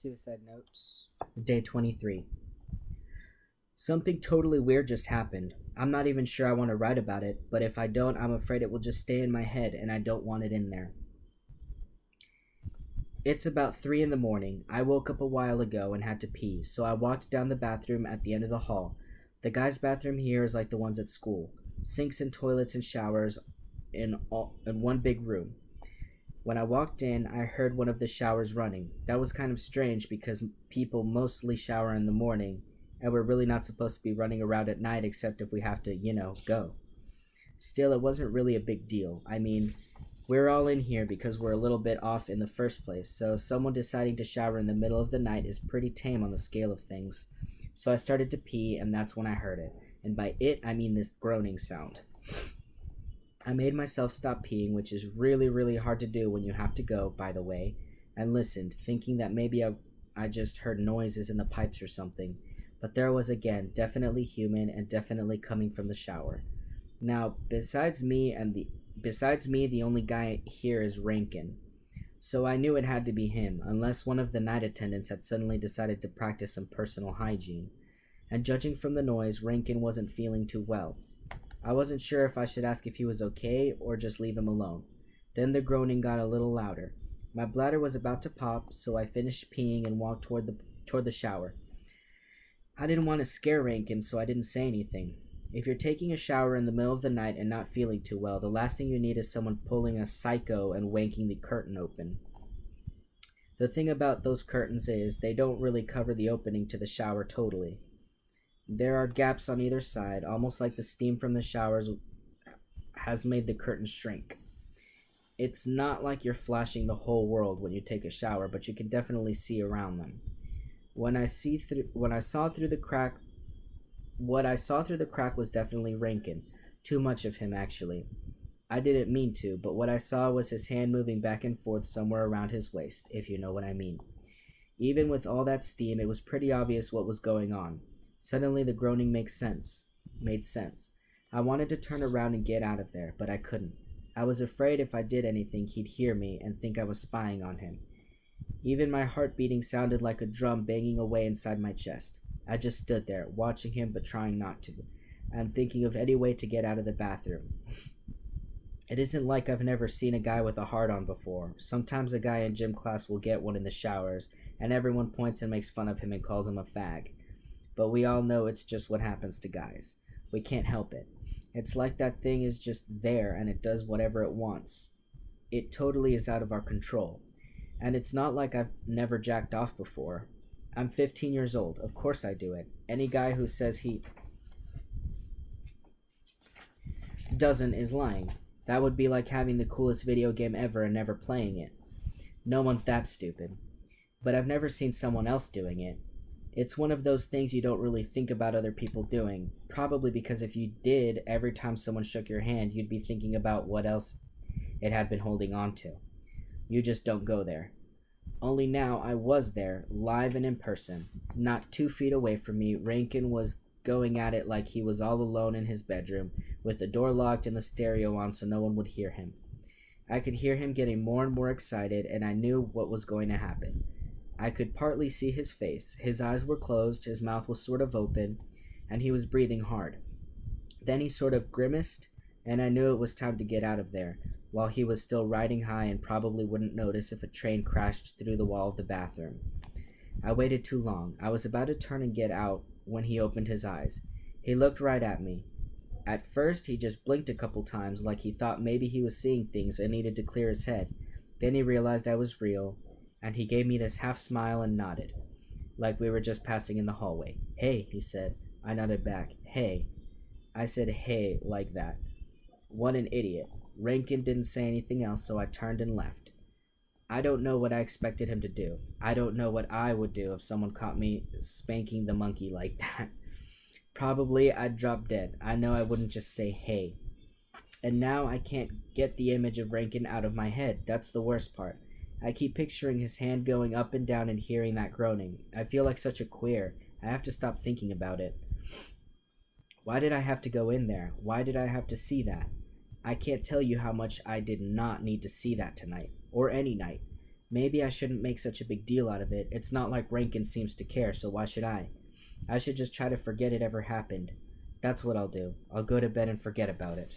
Suicide Notes, Day 23. Something totally weird just happened. I'm not even sure I want to write about it, but if I don't, I'm afraid it will just stay in my head and I don't want it in there. It's about 3 in the morning. I woke up a while ago and had to pee, so I walked down the bathroom at the end of the hall. The guys' bathroom here is like the ones at school. Sinks and toilets and showers in one big room. When I walked in, I heard one of the showers running. That was kind of strange because people mostly shower in the morning, and we're really not supposed to be running around at night except if we have to, go. Still, it wasn't really a big deal. I mean, we're all in here because we're a little bit off in the first place, so someone deciding to shower in the middle of the night is pretty tame on the scale of things. So I started to pee, and that's when I heard it. And by it, I mean this groaning sound. I made myself stop peeing, which is really, really hard to do when you have to go, by the way, and listened, thinking that maybe I just heard noises in the pipes or something. But there was again, definitely human and definitely coming from the shower. Now, besides me, the only guy here is Rankin. So I knew it had to be him, unless one of the night attendants had suddenly decided to practice some personal hygiene. And judging from the noise, Rankin wasn't feeling too well. I wasn't sure if I should ask if he was okay or just leave him alone. Then the groaning got a little louder. My bladder was about to pop, so I finished peeing and walked toward the shower. I didn't want to scare Rankin, so I didn't say anything. If you're taking a shower in the middle of the night and not feeling too well, the last thing you need is someone pulling a psycho and wanking the curtain open. The thing about those curtains is they don't really cover the opening to the shower totally. There are gaps on either side, almost like the steam from the showers has made the curtains shrink. It's not like you're flashing the whole world when you take a shower, but you can definitely see around them. What I saw through the crack was definitely Rankin. Too much of him, actually. I didn't mean to, but what I saw was his hand moving back and forth somewhere around his waist, if you know what I mean. Even with all that steam, it was pretty obvious what was going on. Suddenly the groaning made sense. I wanted to turn around and get out of there, but I couldn't. I was afraid if I did anything, he'd hear me and think I was spying on him. Even my heart beating sounded like a drum banging away inside my chest. I just stood there, watching him but trying not to, and thinking of any way to get out of the bathroom. It isn't like I've never seen a guy with a hard-on before. Sometimes a guy in gym class will get one in the showers, and everyone points and makes fun of him and calls him a fag. But we all know it's just what happens to guys. We can't help it. It's like that thing is just there and it does whatever it wants. It totally is out of our control. And it's not like I've never jacked off before. I'm 15 years old. Of course I do it. Any guy who says he doesn't is lying. That would be like having the coolest video game ever and never playing it. No one's that stupid. But I've never seen someone else doing it. It's one of those things you don't really think about other people doing, probably because if you did, every time someone shook your hand, you'd be thinking about what else it had been holding on to. You just don't go there. Only now I was there, live and in person. Not 2 feet away from me, Rankin was going at it like he was all alone in his bedroom, with the door locked and the stereo on so no one would hear him. I could hear him getting more and more excited, and I knew what was going to happen. I could partly see his face. His eyes were closed, his mouth was sort of open, and he was breathing hard. Then he sort of grimaced, and I knew it was time to get out of there, while he was still riding high and probably wouldn't notice if a train crashed through the wall of the bathroom. I waited too long. I was about to turn and get out when he opened his eyes. He looked right at me. At first, he just blinked a couple times like he thought maybe he was seeing things and needed to clear his head. Then he realized I was real, and he gave me this half smile and nodded, like we were just passing in the hallway. "Hey," he said. I nodded back. "Hey." I said hey like that. What an idiot. Rankin didn't say anything else, so I turned and left. I don't know what I expected him to do. I don't know what I would do if someone caught me spanking the monkey like that. Probably I'd drop dead. I know I wouldn't just say hey. And now I can't get the image of Rankin out of my head. That's the worst part. I keep picturing his hand going up and down and hearing that groaning. I feel like such a queer. I have to stop thinking about it. Why did I have to go in there? Why did I have to see that? I can't tell you how much I did not need to see that tonight, or any night. Maybe I shouldn't make such a big deal out of it. It's not like Rankin seems to care, so why should I? I should just try to forget it ever happened. That's what I'll do. I'll go to bed and forget about it.